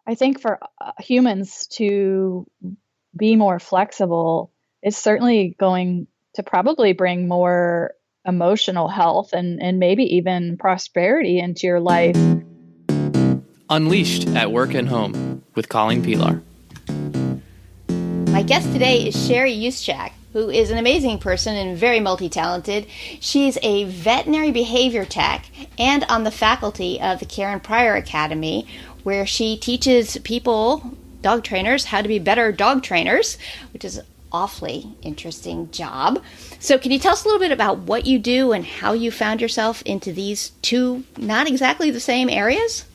I think for humans to be more flexible is certainly going to probably bring more emotional health and maybe even prosperity into your life. Unleashed at Work and Home with Colleen Pilar. My guest today is Sherrie Yuschak, who is an amazing person and very multi-talented. She's a veterinary behavior tech and on the faculty of the Karen Pryor Academy, where she teaches people, dog trainers, how to be better dog trainers, which is an awfully interesting job. So can you tell us a little bit about what you do and how you found yourself into these two not exactly the same areas?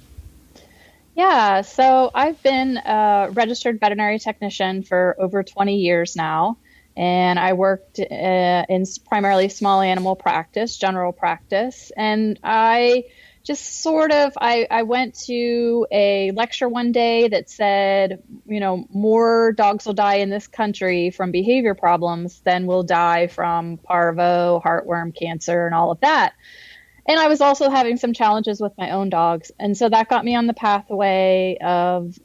Yeah, so I've been a registered veterinary technician for over 20 years now, and I worked in primarily small animal practice, general practice, and I just I went to a lecture one day that said, more dogs will die in this country from behavior problems than will die from parvo, heartworm, cancer, and all of that. And I was also having some challenges with my own dogs. And so that got me on the pathway of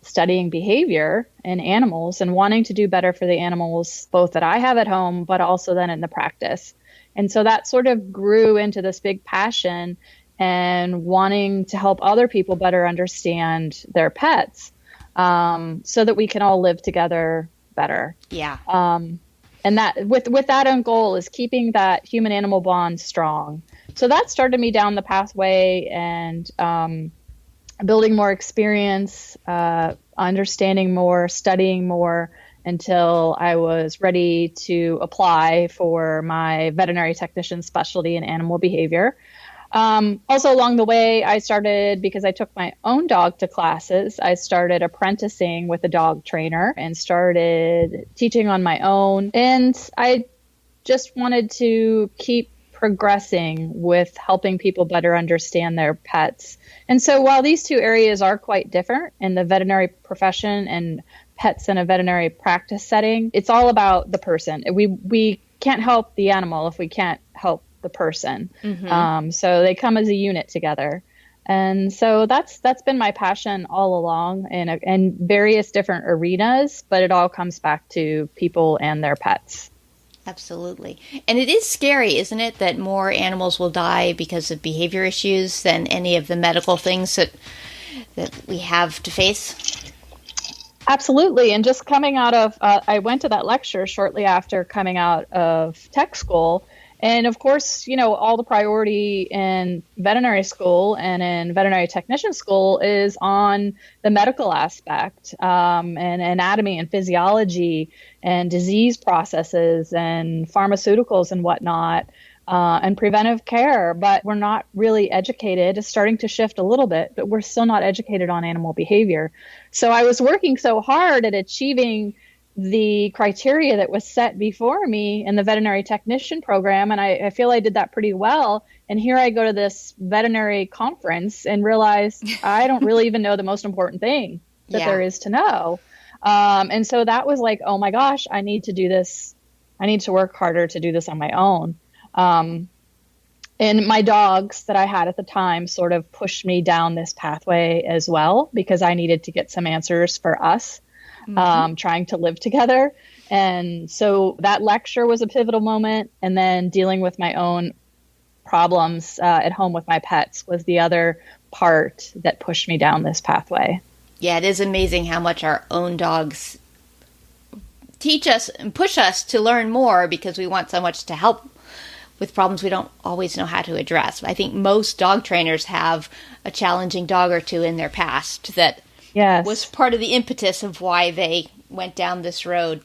studying behavior in animals and wanting to do better for the animals, both that I have at home, but also then in the practice. And so that sort of grew into this big passion and wanting to help other people better understand their pets so that we can all live together better. Yeah. And that with that end goal is keeping that human animal bond strong. So that started me down the pathway and building more experience, understanding more, studying more until I was ready to apply for my veterinary technician specialty in animal behavior. Also along the way, I started, because I took my own dog to classes, I started apprenticing with a dog trainer and started teaching on my own. And I just wanted to keep progressing with helping people better understand their pets. And so while these two areas are quite different in the veterinary profession and pets in a veterinary practice setting, it's all about the person. We can't help the animal if we can't help the person. Mm-hmm. So they come as a unit together. And so that's been my passion all along in various different arenas, but it all comes back to people and their pets. Absolutely. And it is scary, isn't it, that more animals will die because of behavior issues than any of the medical things that we have to face? Absolutely. And just coming out of, I went to that lecture shortly after coming out of tech school. And of course, all the priority in veterinary school and in veterinary technician school is on the medical aspect and anatomy and physiology and disease processes and pharmaceuticals and whatnot and preventive care. But we're not really educated. It's starting to shift a little bit, but we're still not educated on animal behavior. So I was working so hard at achieving the criteria that was set before me in the veterinary technician program. And I feel I did that pretty well. And here I go to this veterinary conference and realize I don't really even know the most important thing that there is to know. And so that was like, oh my gosh, I need to do this. I need to work harder to do this on my own. And my dogs that I had at the time sort of pushed me down this pathway as well, because I needed to get some answers for us. Trying to live together. And so that lecture was a pivotal moment. And then dealing with my own problems at home with my pets was the other part that pushed me down this pathway. Yeah, it is amazing how much our own dogs teach us and push us to learn more because we want so much to help with problems we don't always know how to address. I think most dog trainers have a challenging dog or two in their past that was part of the impetus of why they went down this road.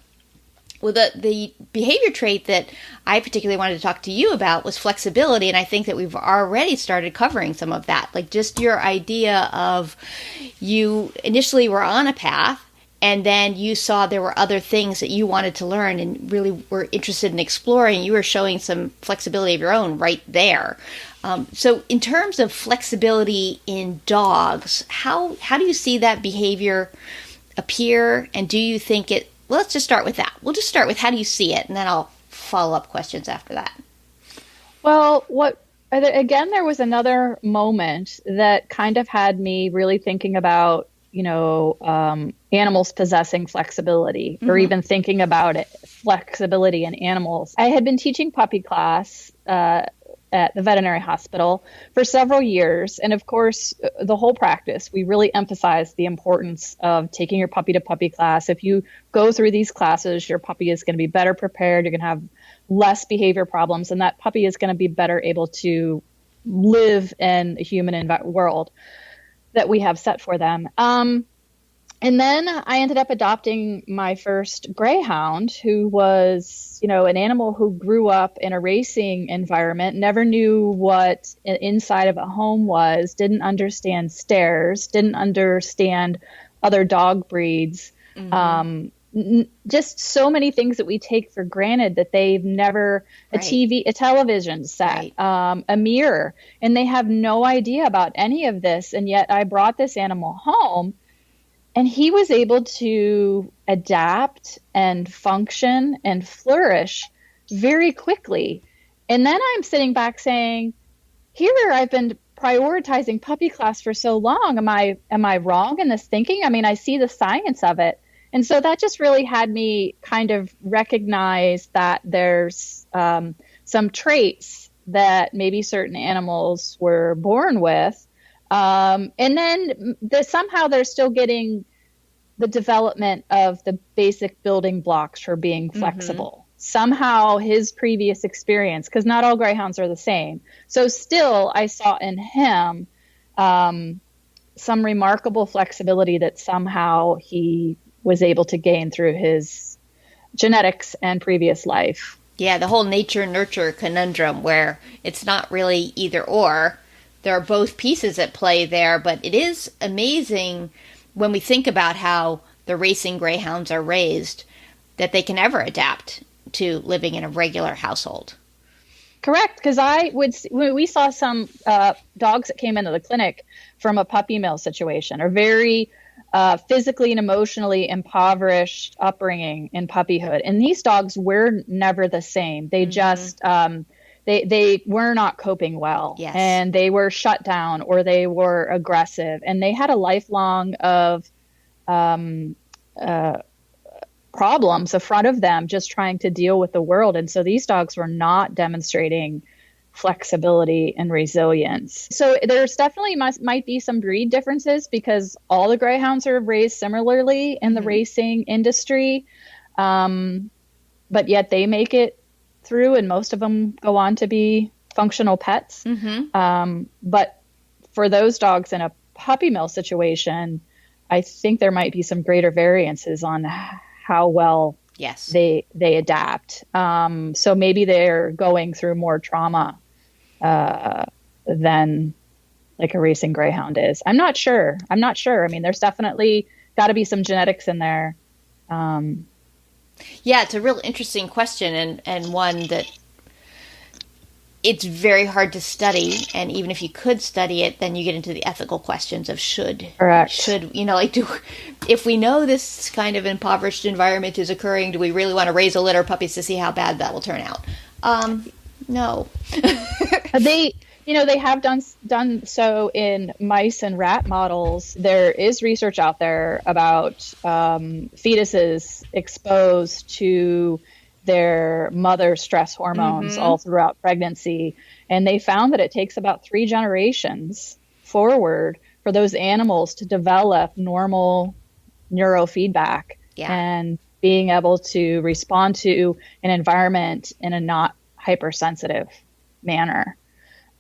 Well, the behavior trait that I particularly wanted to talk to you about was flexibility, and I think that we've already started covering some of that. Like just your idea of you initially were on a path, and then you saw there were other things that you wanted to learn and really were interested in exploring. You were showing some flexibility of your own right there. So in terms of flexibility in dogs, how do you see that behavior appear? And do you think it, well, let's just start with that. We'll just start with how do you see it? And then I'll follow up questions after that. Well, again, there was another moment that kind of had me really thinking about animals possessing flexibility or even thinking about it, flexibility in animals. I had been teaching puppy class at the veterinary hospital for several years. And of course, the whole practice, we really emphasize the importance of taking your puppy to puppy class. If you go through these classes, your puppy is going to be better prepared. You're going to have less behavior problems, and that puppy is going to be better able to live in a human world that we have set for them. And then I ended up adopting my first greyhound, who was, an animal who grew up in a racing environment, never knew what inside of a home was, didn't understand stairs, didn't understand other dog breeds. Just so many things that we take for granted that they've never, a television set, a mirror, and they have no idea about any of this. And yet I brought this animal home, and he was able to adapt and function and flourish very quickly. And then I'm sitting back saying, here I've been prioritizing puppy class for so long. Am I wrong in this thinking? I mean, I see the science of it. And so that just really had me kind of recognize that there's some traits that maybe certain animals were born with. And then somehow they're still getting the development of the basic building blocks for being flexible. Somehow his previous experience, because not all greyhounds are the same. So still I saw in him some remarkable flexibility that somehow he was able to gain through his genetics and previous life. Yeah, the whole nature-nurture conundrum where it's not really either or. There are both pieces at play there, but it is amazing when we think about how the racing greyhounds are raised, that they can ever adapt to living in a regular household. Correct, because we saw some dogs that came into the clinic from a puppy mill situation, or very physically and emotionally impoverished upbringing in puppyhood. And these dogs were never the same. They just, they were not coping well. Yes. And they were shut down, or they were aggressive. And they had a lifelong of problems in front of them, just trying to deal with the world. And so these dogs were not demonstrating flexibility and resilience. So there's definitely might be some breed differences, because all the greyhounds are raised similarly in the racing industry, but yet they make it through, and most of them go on to be functional pets. But for those dogs in a puppy mill situation, I think there might be some greater variances on how well they adapt. So maybe they're going through more trauma than like a racing greyhound is. I'm not sure. I mean, there's definitely got to be some genetics in there. Yeah, it's a real interesting question, and one that it's very hard to study. And even if you could study it, then you get into the ethical questions of should, if we know this kind of impoverished environment is occurring, do we really want to raise a litter of puppies to see how bad that will turn out? No. They have done so in mice and rat models. There is research out there about fetuses exposed to their mother's stress hormones all throughout pregnancy. And they found that it takes about 3 generations forward for those animals to develop normal neurofeedback and being able to respond to an environment in a not hypersensitive manner.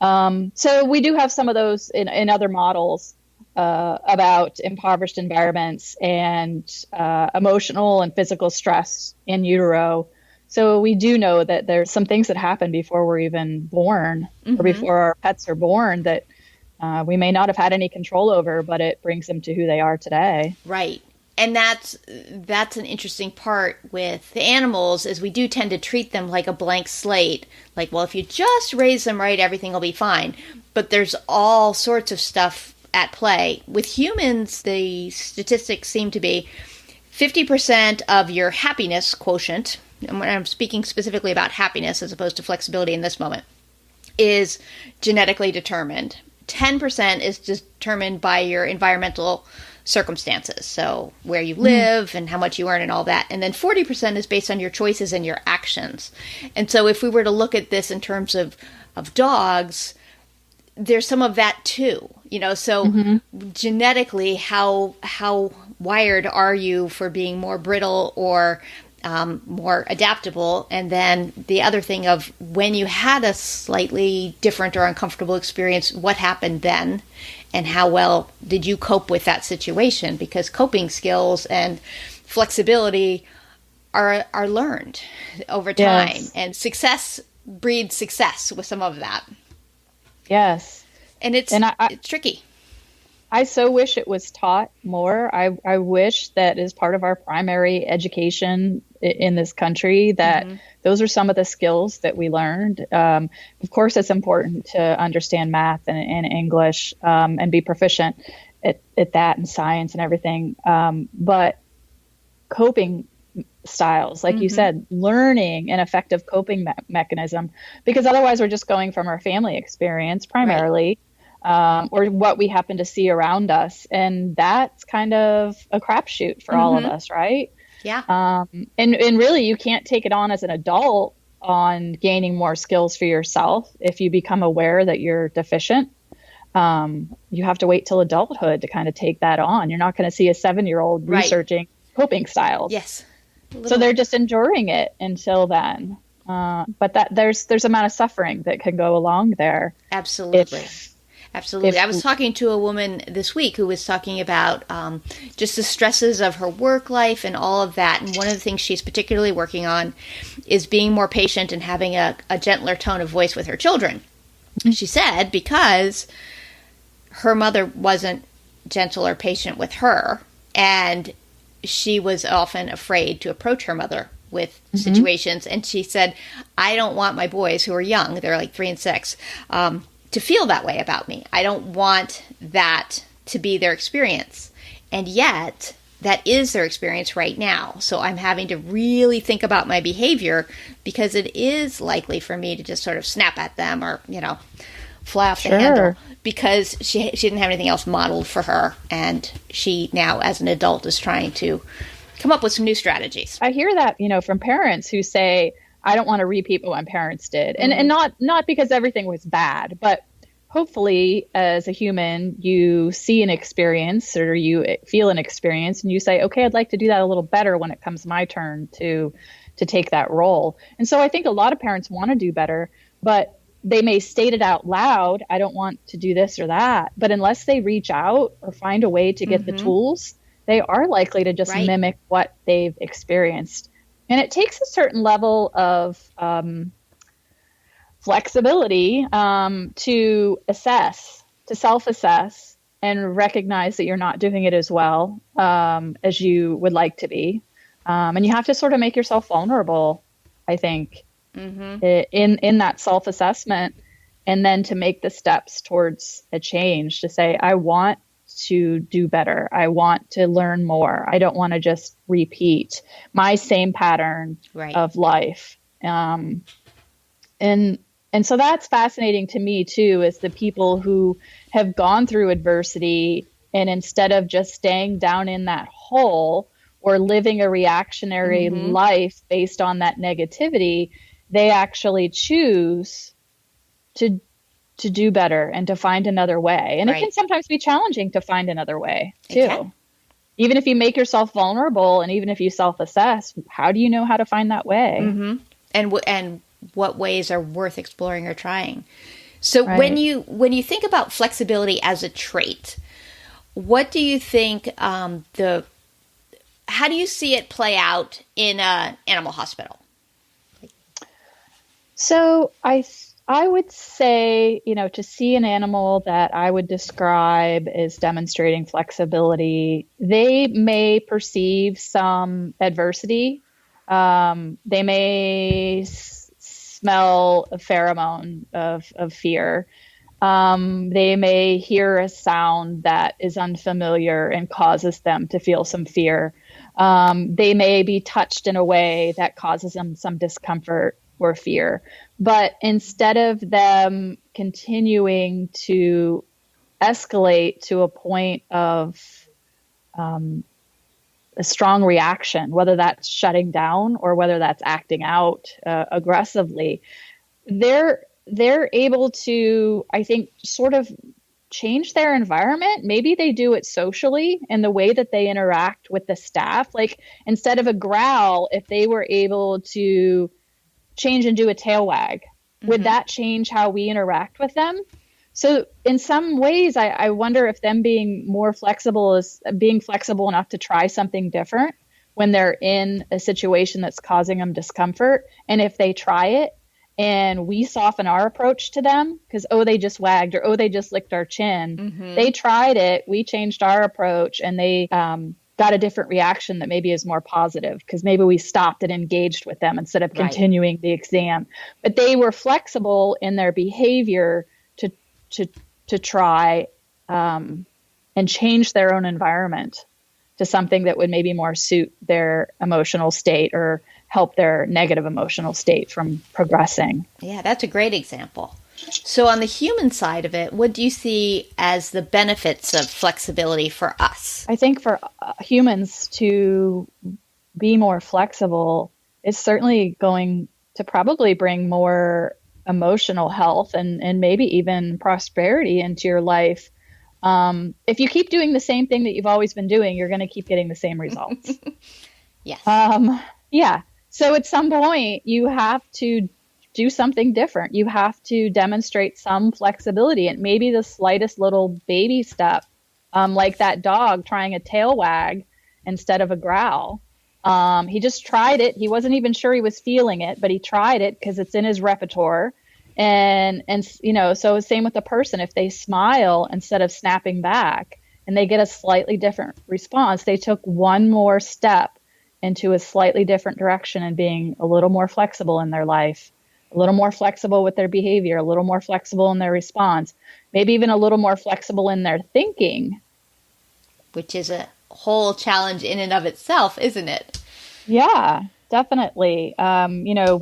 So we do have some of those in other models about impoverished environments and emotional and physical stress in utero. So we do know that there's some things that happen before we're even born or before our pets are born that we may not have had any control over, but it brings them to who they are today. Right. And that's an interesting part with the animals, is we do tend to treat them like a blank slate. Like, well, if you just raise them right, everything will be fine. But there's all sorts of stuff at play. With humans, the statistics seem to be 50% of your happiness quotient, and when I'm speaking specifically about happiness as opposed to flexibility in this moment, is genetically determined. 10% is determined by your environmental circumstances. So where you live and how much you earn and all that. And then 40% is based on your choices and your actions. And so if we were to look at this in terms of dogs, there's some of that too, so genetically, how wired are you for being more brittle or more adaptable? And then the other thing of when you had a slightly different or uncomfortable experience, what happened then? And how well did you cope with that situation? Because coping skills and flexibility are learned over time. Yes. And success breeds success with some of that. Yes. And it's tricky. I so wish it was taught more. I wish that as part of our primary education in this country, that those are some of the skills that we learned. Of course, it's important to understand math and English and be proficient at that and science and everything. But coping styles, like you said, learning an effective coping mechanism, because otherwise we're just going from our family experience primarily. Right. Or what we happen to see around us. And that's kind of a crapshoot for all of us, right? Yeah. And really, you can't take it on as an adult on gaining more skills for yourself if you become aware that you're deficient. You have to wait till adulthood to kind of take that on. You're not going to see a 7-year-old researching coping styles. Yes. So they're just enduring it until then. But that there's amount of suffering that can go along there. Absolutely. Absolutely. I was talking to a woman this week who was talking about just the stresses of her work life and all of that. And one of the things she's particularly working on is being more patient and having a gentler tone of voice with her children. She said because her mother wasn't gentle or patient with her, and she was often afraid to approach her mother with situations. And she said, I don't want my boys, who are young, they're like 3 and 6, to feel that way about me. I don't want that to be their experience. And yet, that is their experience right now. So I'm having to really think about my behavior, because it is likely for me to just sort of snap at them or, fly off the handle, because she didn't have anything else modeled for her. And she now, as an adult, is trying to come up with some new strategies. I hear that, from parents who say, I don't want to repeat what my parents did. And not because everything was bad, but hopefully as a human, you see an experience or you feel an experience and you say, okay, I'd like to do that a little better when it comes my turn to take that role. And so I think a lot of parents want to do better, but they may state it out loud, I don't want to do this or that. But unless they reach out or find a way to get the tools, they are likely to just mimic what they've experienced. And it takes a certain level of flexibility to self-assess and recognize that you're not doing it as well as you would like to be. And you have to sort of make yourself vulnerable, I think, in that self-assessment, and then to make the steps towards a change, to say, I want to do better. I want to learn more. I don't want to just repeat my same pattern of life. And so that's fascinating to me too, is the people who have gone through adversity, and instead of just staying down in that hole or living a reactionary life based on that negativity, they actually choose to do better and to find another way. And it can sometimes be challenging to find another way too. Even if you make yourself vulnerable and even if you self-assess, how do you know how to find that way? And what ways are worth exploring or trying? So when you think about flexibility as a trait, what do you think how do you see it play out in an animal hospital? So I would say, to see an animal that I would describe as demonstrating flexibility, they may perceive some adversity. They may smell a pheromone of fear. They may hear a sound that is unfamiliar and causes them to feel some fear. They may be touched in a way that causes them some discomfort or fear. But instead of them continuing to escalate to a point of a strong reaction, whether that's shutting down or whether that's acting out aggressively, they're able to, I think, sort of change their environment. Maybe they do it socially in the way that they interact with the staff. Like instead of a growl, if they were able to change and do a tail wag, would that change how we interact with them? So in some ways, I wonder if them being more flexible is being flexible enough to try something different when they're in a situation that's causing them discomfort. And if they try it and we soften our approach to them because, oh, they just wagged or, oh, they just licked our chin. They tried it. We changed our approach and they got a different reaction that maybe is more positive because maybe we stopped and engaged with them instead of continuing the exam. But they were flexible in their behavior to try and change their own environment to something that would maybe more suit their emotional state or help their negative emotional state from progressing. Yeah, that's a great example. So on the human side of it, what do you see as the benefits of flexibility for us? I think for humans to be more flexible is certainly going to probably bring more emotional health and maybe even prosperity into your life. If you keep doing the same thing that you've always been doing, you're going to keep getting the same results. Yes. Yeah. So at some point, you have to do something different. You have to demonstrate some flexibility, and maybe the slightest little baby step, like that dog trying a tail wag instead of a growl. He just tried it. He wasn't even sure he was feeling it, but he tried it because it's in his repertoire. And you know, so same with the person. If they smile instead of snapping back and they get a slightly different response, they took one more step into a slightly different direction and being a little more flexible in their life, a little more flexible with their behavior, a little more flexible in their response, maybe even a little more flexible in their thinking. Which is a whole challenge in and of itself, isn't it? Yeah, definitely. You know,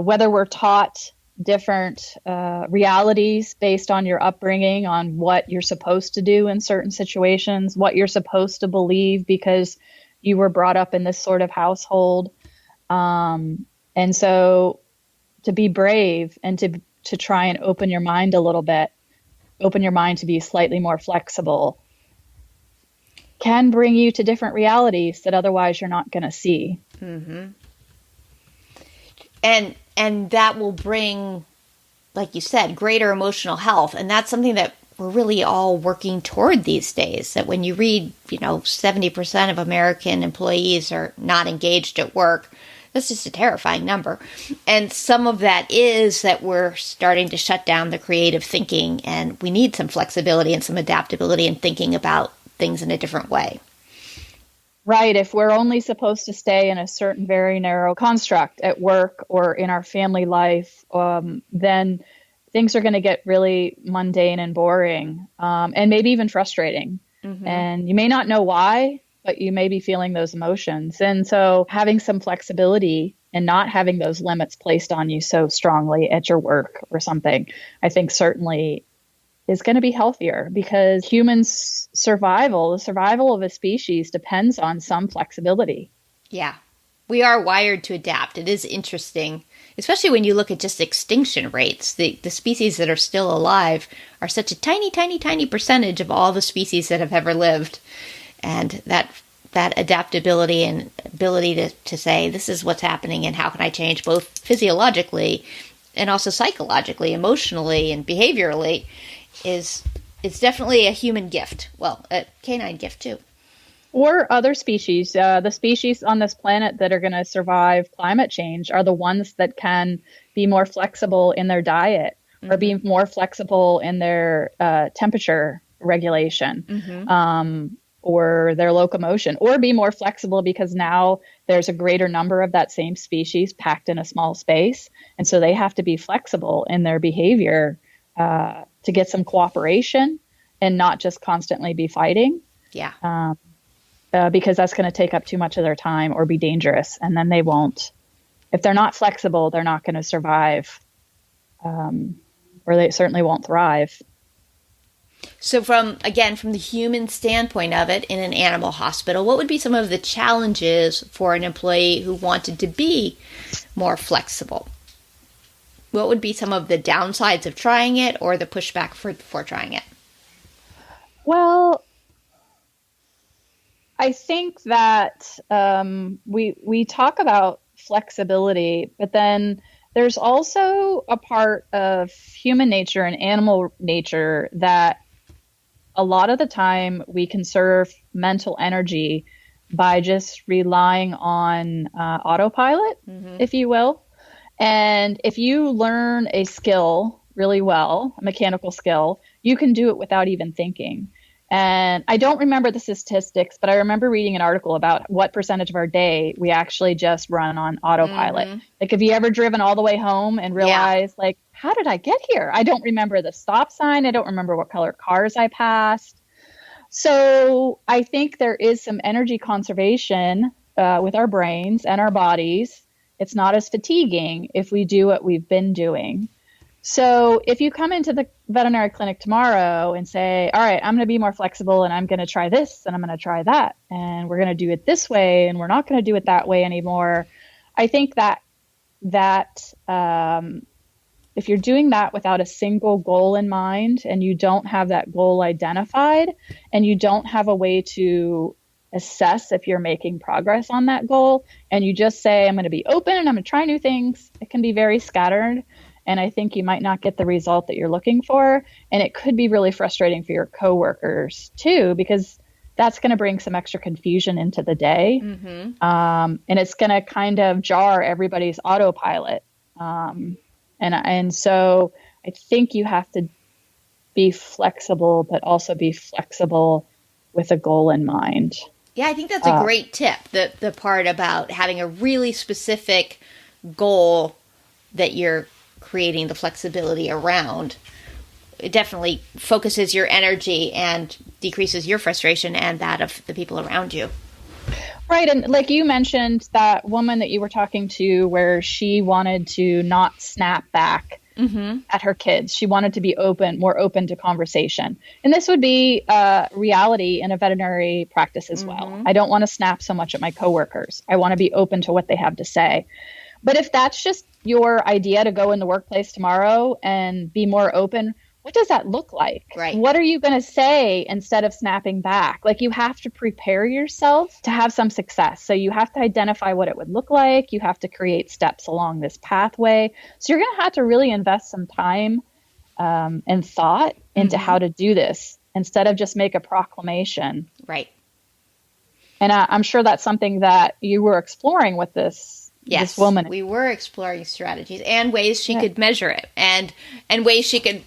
whether we're taught different realities based on your upbringing, on what you're supposed to do in certain situations, what you're supposed to believe because you were brought up in this sort of household. And so to be brave and to try and open your mind a little bit, open your mind to be slightly more flexible, can bring you to different realities that otherwise you're not going to see. Mm-hmm. And that will bring, like you said, greater emotional health. And that's something that we're really all working toward these days. That when you read, 70% of American employees are not engaged at work, that's just a terrifying number. And some of that is that we're starting to shut down the creative thinking, and we need some flexibility and some adaptability in thinking about things in a different way. Right. If we're only supposed to stay in a certain very narrow construct at work or in our family life, then things are going to get really mundane and boring, and maybe even frustrating. Mm-hmm. And you may not know why, but you may be feeling those emotions. And so having some flexibility and not having those limits placed on you so strongly at your work or something, I think certainly is going to be healthier, because humans' survival, the survival of a species, depends on some flexibility. Yeah, we are wired to adapt. It is interesting, especially when you look at just extinction rates. The species that are still alive are such a tiny, tiny, tiny percentage of all the species that have ever lived. And that adaptability and ability to say, this is what's happening and how can I change, both physiologically and also psychologically, emotionally, and behaviorally, it's definitely a human gift. Well, a canine gift too. Or other species. The species on this planet that are going to survive climate change are the ones that can be more flexible in their diet, mm-hmm. or be more flexible in their temperature regulation, mm-hmm. Or their locomotion, or be more flexible because now there's a greater number of that same species packed in a small space. And so they have to be flexible in their behavior to get some cooperation and not just constantly be fighting. Yeah. Because that's going to take up too much of their time or be dangerous. And then they won't, if they're not flexible, they're not going to survive, or they certainly won't thrive. So from the human standpoint of it in an animal hospital, what would be some of the challenges for an employee who wanted to be more flexible? What would be some of the downsides of trying it or the pushback for trying it? Well, I think that we talk about flexibility, but then there's also a part of human nature and animal nature that a lot of the time we conserve mental energy by just relying on autopilot, if you will. And if you learn a skill really well, a mechanical skill, you can do it without even thinking. And I don't remember the statistics, but I remember reading an article about what percentage of our day we actually just run on autopilot. Like, have you ever driven all the way home and realized, like, how did I get here? I don't remember the stop sign. I don't remember what color cars I passed. So I think there is some energy conservation with our brains and our bodies. It's not as fatiguing if we do what we've been doing. So if you come into the veterinary clinic tomorrow and say, all right, I'm going to be more flexible and I'm going to try this and I'm going to try that and we're going to do it this way and we're not going to do it that way anymore. I think that if you're doing that without a single goal in mind and you don't have that goal identified and you don't have a way to assess if you're making progress on that goal and you just say, I'm going to be open and I'm going to try new things, it can be very scattered. And I think you might not get the result that you're looking for. And it could be really frustrating for your coworkers too, because that's going to bring some extra confusion into the day. And it's going to kind of jar everybody's autopilot. And so I think you have to be flexible, but also be flexible with a goal in mind. Yeah, I think that's a great tip. The part about having a really specific goal that you're creating the flexibility around. It definitely focuses your energy and decreases your frustration and that of the people around you. Right. And like you mentioned, that woman that you were talking to where she wanted to not snap back at her kids. She wanted to be more open to conversation. And this would be a reality in a veterinary practice as well. I don't want to snap so much at my coworkers. I want to be open to what they have to say. But if that's just your idea to go in the workplace tomorrow and be more open, what does that look like? Right. What are you going to say instead of snapping back? Like, you have to prepare yourself to have some success. So you have to identify what it would look like. You have to create steps along this pathway. So you're going to have to really invest some time and thought into how to do this instead of just make a proclamation. Right. And I'm sure that's something that you were exploring with this woman. We were exploring strategies and ways she could measure it and ways she could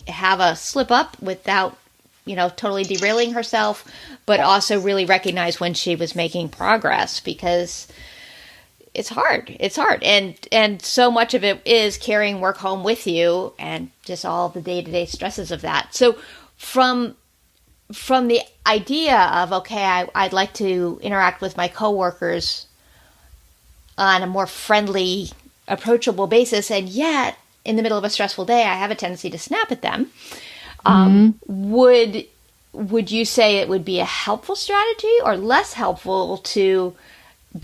have a slip up without, totally derailing herself, but also really recognize when she was making progress, because it's hard. And so much of it is carrying work home with you and just all the day-to-day stresses of that. So from the idea of, okay, I'd like to interact with my coworkers on a more friendly, approachable basis, and yet in the middle of a stressful day, I have a tendency to snap at them. Would you say it would be a helpful strategy or less helpful to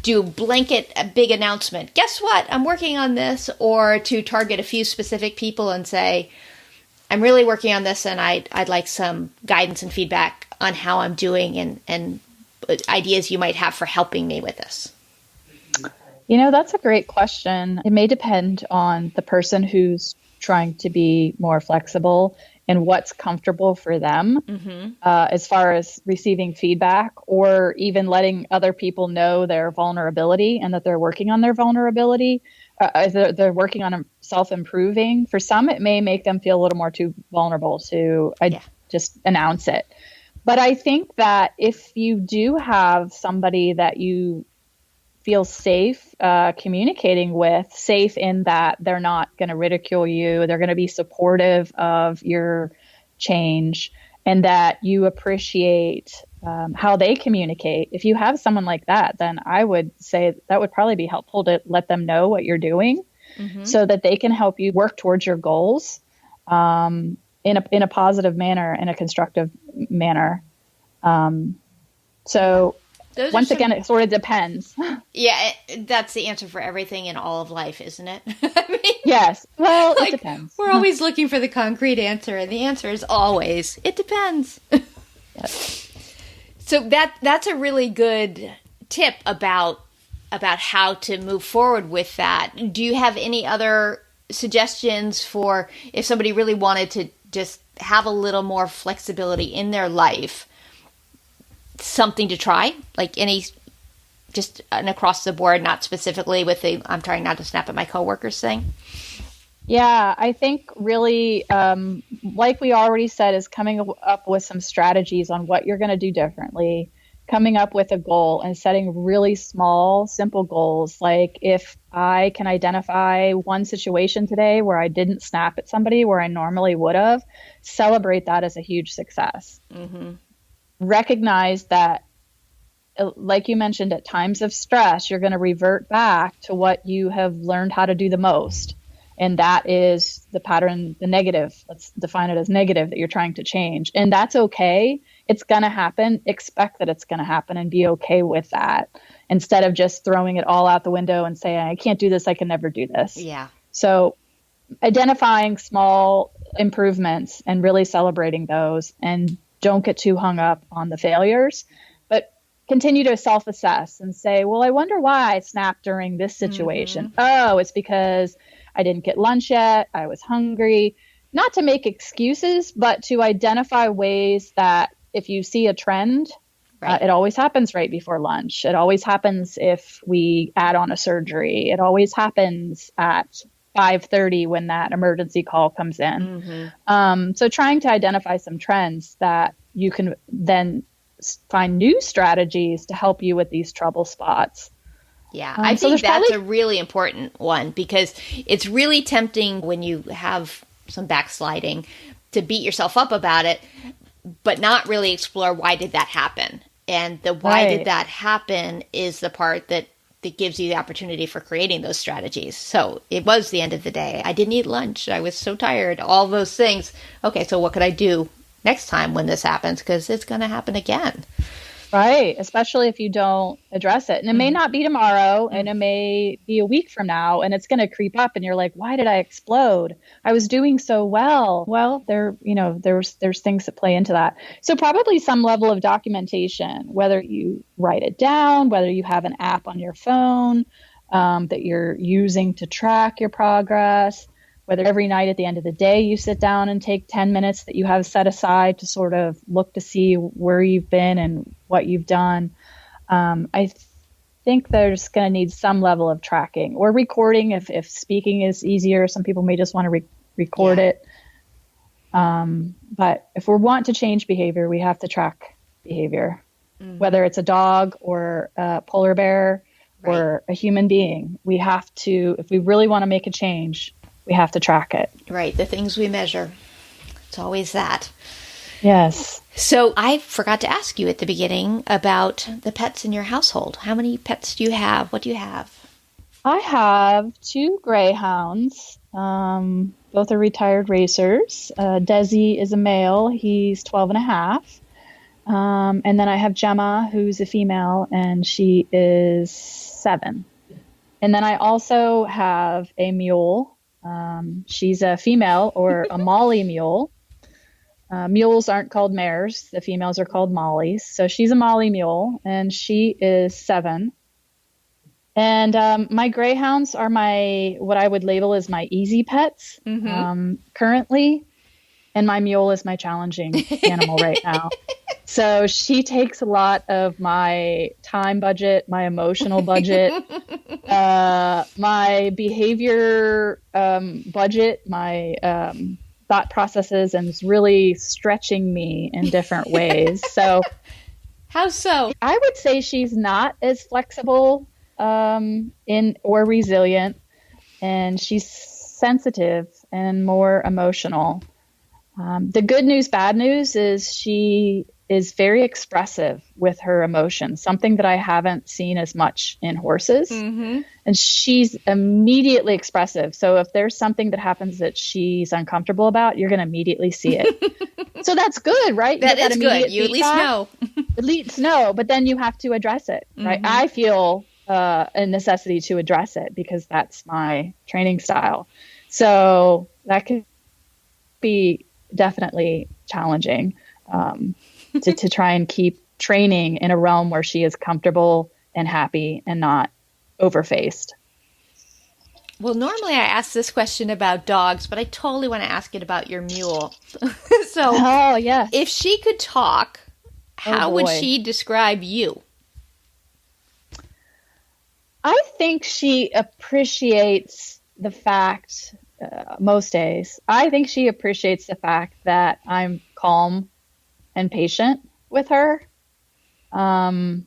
do a big announcement? Guess what? I'm working on this, or to target a few specific people and say, I'm really working on this, and I'd like some guidance and feedback on how I'm doing and ideas you might have for helping me with this. That's a great question. It may depend on the person who's trying to be more flexible and what's comfortable for them as far as receiving feedback or even letting other people know their vulnerability and that they're working on their vulnerability. They're working on self-improving. For some, it may make them feel a little more too vulnerable to just announce it. But I think that if you do have somebody that you feel safe communicating with, safe in that they're not going to ridicule you, they're going to be supportive of your change, and that you appreciate how they communicate. If you have someone like that, then I would say that would probably be helpful to let them know what you're doing so that they can help you work towards your goals. in a positive manner, in a constructive manner. So once again, it sort of depends. Yeah, that's the answer for everything in all of life, isn't it? I mean, yes. Well, it depends. We're always looking for the concrete answer, and the answer is always, it depends. Yes. So that's a really good tip about how to move forward with that. Do you have any other suggestions for if somebody really wanted to just have a little more flexibility in their life? Something to try, like just an across the board, not specifically with the I'm trying not to snap at my coworkers thing? Yeah, I think really, like we already said, is coming up with some strategies on what you're going to do differently, coming up with a goal and setting really small, simple goals. Like if I can identify one situation today where I didn't snap at somebody where I normally would have, celebrate that as a huge success. Mm-hmm. Recognize that, like you mentioned, at times of stress, you're going to revert back to what you have learned how to do the most. And that is the pattern, the negative. Let's define it as negative that you're trying to change. And that's okay. It's going to happen. Expect that it's going to happen and be okay with that, instead of just throwing it all out the window and saying, I can't do this. I can never do this. Yeah. So identifying small improvements and really celebrating those, and don't get too hung up on the failures, but continue to self-assess and say, well, I wonder why I snapped during this situation. Mm-hmm. Oh, it's because I didn't get lunch yet. I was hungry. Not to make excuses, but to identify ways that if you see a trend, right. It always happens right before lunch. It always happens if we add on a surgery. It always happens at 5:30 when that emergency call comes in. Mm-hmm. So trying to identify some trends that you can then find new strategies to help you with these trouble spots. Yeah, I think that's a really important one, because it's really tempting when you have some backsliding to beat yourself up about it, but not really explore why did that happen. And the why did that happen is the part that gives you the opportunity for creating those strategies. So it was the end of the day. I didn't eat lunch. I was so tired. All those things. Okay, so what could I do next time when this happens? Because it's going to happen again. Right. Especially if you don't address it. And it may not be tomorrow, and it may be a week from now, and it's going to creep up and you're like, why did I explode? I was doing so well. Well, there's things that play into that. So probably some level of documentation, whether you write it down, whether you have an app on your phone that you're using to track your progress, whether every night at the end of the day you sit down and take 10 minutes that you have set aside to sort of look to see where you've been and what you've done. I think there's going to need some level of tracking or recording if speaking is easier. Some people may just want to record it. But if we want to change behavior, we have to track behavior, whether it's a dog or a polar bear or a human being. We have to, if we really want to make a change, we have to track it. Right. The things we measure. It's always that. Yes. So I forgot to ask you at the beginning about the pets in your household. How many pets do you have? What do you have? I have 2 greyhounds. Both are retired racers. Desi is a male. He's 12 and a half. And then I have Gemma, who's a female, and she is 7. And then I also have a mule. She's a female, or a Molly mule. Mules aren't called mares. The females are called Mollies. So she's a Molly mule, and she is 7. And my greyhounds are what I would label as my easy pets currently. And my mule is my challenging animal right now. So she takes a lot of my time budget, my emotional budget, my behavior budget, my thought processes, and is really stretching me in different ways. So how so? I would say she's not as flexible or resilient, and she's sensitive and more emotional. The good news, bad news is she is very expressive with her emotions, something that I haven't seen as much in horses. Mm-hmm. And she's immediately expressive. So if there's something that happens that she's uncomfortable about, you're going to immediately see it. So that's good, right? That is good. You at least know. At least know, but then you have to address it, right? Mm-hmm. I feel a necessity to address it because that's my training style. So that can be definitely challenging to try and keep training in a realm where she is comfortable and happy and not overfaced. Well, normally I ask this question about dogs, but I totally want to ask it about your mule. Oh, yeah. If she could talk, how would she describe you? I think she appreciates the fact, most days, I think she appreciates the fact that I'm calm and patient with her. And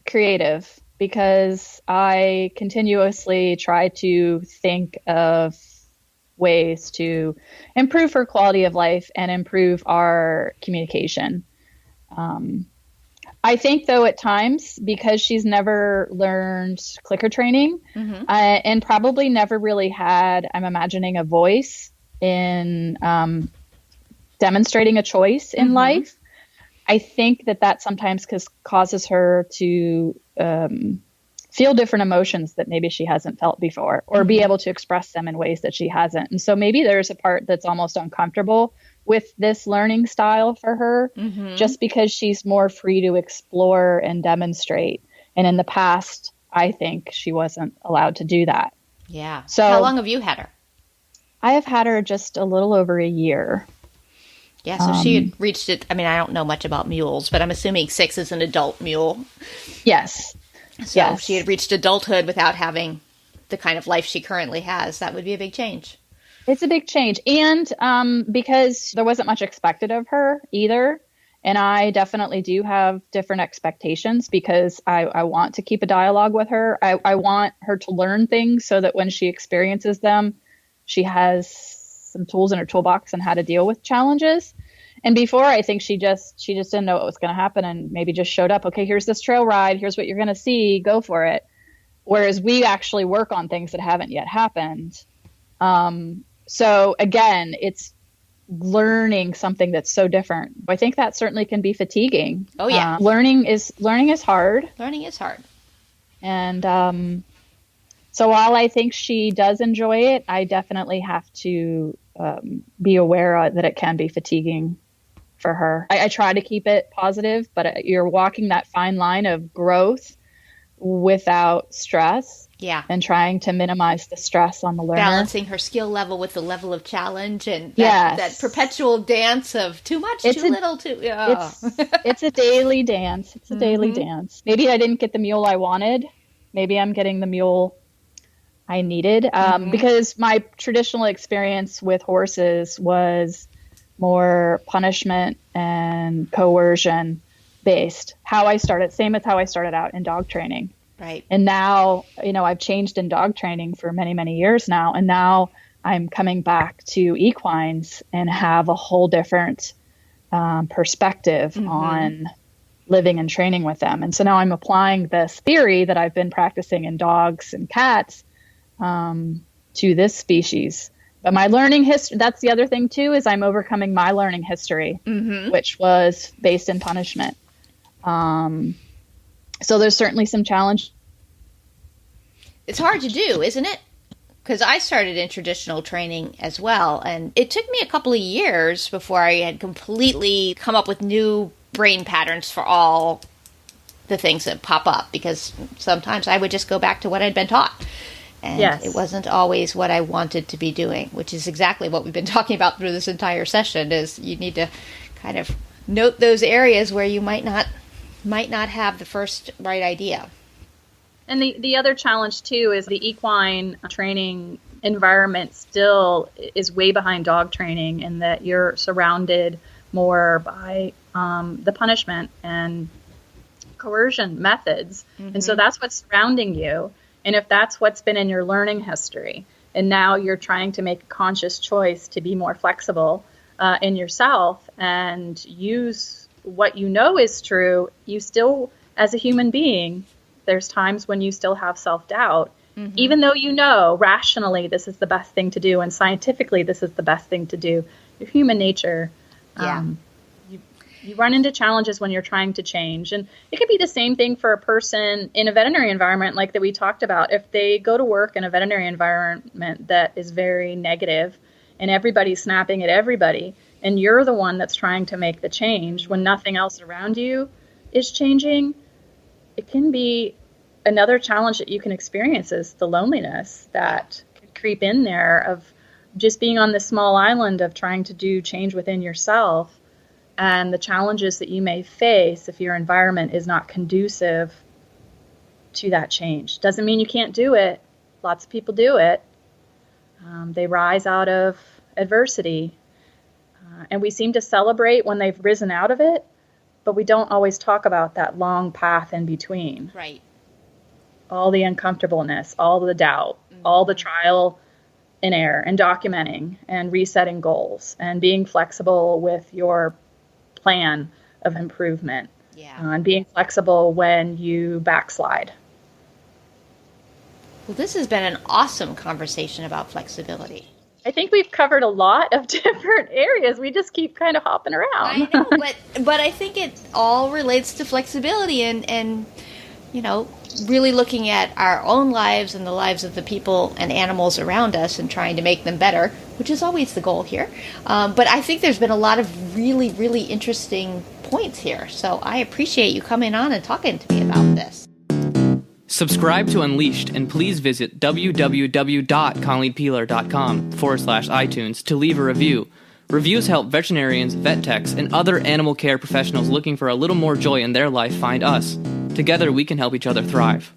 creative, because I continuously try to think of ways to improve her quality of life and improve our communication. I think, though, at times, because she's never learned clicker training, and probably never really had, I'm imagining, a voice in demonstrating a choice in life, I think that sometimes causes her to feel different emotions that maybe she hasn't felt before, or be able to express them in ways that she hasn't. And so maybe there's a part that's almost uncomfortable with this learning style for her, just because she's more free to explore and demonstrate. And in the past, I think she wasn't allowed to do that. Yeah. So how long have you had her? I have had her just a little over a year. Yeah, so she had reached it. I mean, I don't know much about mules, but I'm assuming 6 is an adult mule. Yes. So if she had reached adulthood without having the kind of life she currently has, that would be a big change. It's a big change. And because there wasn't much expected of her either. And I definitely do have different expectations because I want to keep a dialogue with her. I want her to learn things so that when she experiences them, she has some tools in her toolbox on how to deal with challenges. And before, I think she just didn't know what was going to happen and maybe just showed up. Okay, here's this trail ride. Here's what you're going to see. Go for it. Whereas we actually work on things that haven't yet happened. So again, it's learning something that's so different. I think that certainly can be fatiguing. Oh yeah. Learning is hard. Learning is hard. And so while I think she does enjoy it, I definitely have to be aware that it can be fatiguing for her. I try to keep it positive, but you're walking that fine line of growth without stress. Yeah. And trying to minimize the stress on the learner. Balancing her skill level with the level of challenge and that perpetual dance of too much, too little, too... Oh. It's a daily dance. It's a daily dance. Maybe I didn't get the mule I wanted. Maybe I'm getting the mule I needed. Because my traditional experience with horses was more punishment and coercion based. Same as how I started out in dog training. Right. And now, I've changed in dog training for many, many years now. And now I'm coming back to equines and have a whole different perspective on living and training with them. And so now I'm applying this theory that I've been practicing in dogs and cats to this species. But my learning history, that's the other thing too, is I'm overcoming my learning history, which was based in punishment. So there's certainly some challenge. It's hard to do, isn't it? Because I started in traditional training as well, and it took me a couple of years before I had completely come up with new brain patterns for all the things that pop up, because sometimes I would just go back to what I'd been taught. And it wasn't always what I wanted to be doing, which is exactly what we've been talking about through this entire session, is you need to kind of note those areas where you might not have the first right idea. And the other challenge too is the equine training environment still is way behind dog training, in that you're surrounded more by the punishment and coercion methods. And so that's what's surrounding you. And if that's what's been in your learning history, and now you're trying to make a conscious choice to be more flexible, in yourself and use what you know is true, you still, as a human being, there's times when you still have self-doubt. Even though you know rationally this is the best thing to do and scientifically this is the best thing to do, your human nature, you run into challenges when you're trying to change. And it could be the same thing for a person in a veterinary environment like that we talked about. If they go to work in a veterinary environment that is very negative and everybody's snapping at everybody, and you're the one that's trying to make the change when nothing else around you is changing, it can be another challenge that you can experience is the loneliness that could creep in there of just being on this small island of trying to do change within yourself, and the challenges that you may face if your environment is not conducive to that change. Doesn't mean you can't do it. Lots of people do it. They rise out of adversity, and we seem to celebrate when they've risen out of it, but we don't always talk about that long path in between. Right. All the uncomfortableness, all the doubt, all the trial and error, and documenting and resetting goals and being flexible with your plan of improvement, and being flexible when you backslide. Well, this has been an awesome conversation about flexibility. I think we've covered a lot of different areas. We just keep kind of hopping around. I know, but I think it all relates to flexibility and you know, really looking at our own lives and the lives of the people and animals around us and trying to make them better, which is always the goal here. But I think there's been a lot of really, really interesting points here. So I appreciate you coming on and talking to me about this. Subscribe to Unleashed and please visit www.colleenpeeler.com/iTunes to leave a review. Reviews help veterinarians, vet techs, and other animal care professionals looking for a little more joy in their life find us. Together we can help each other thrive.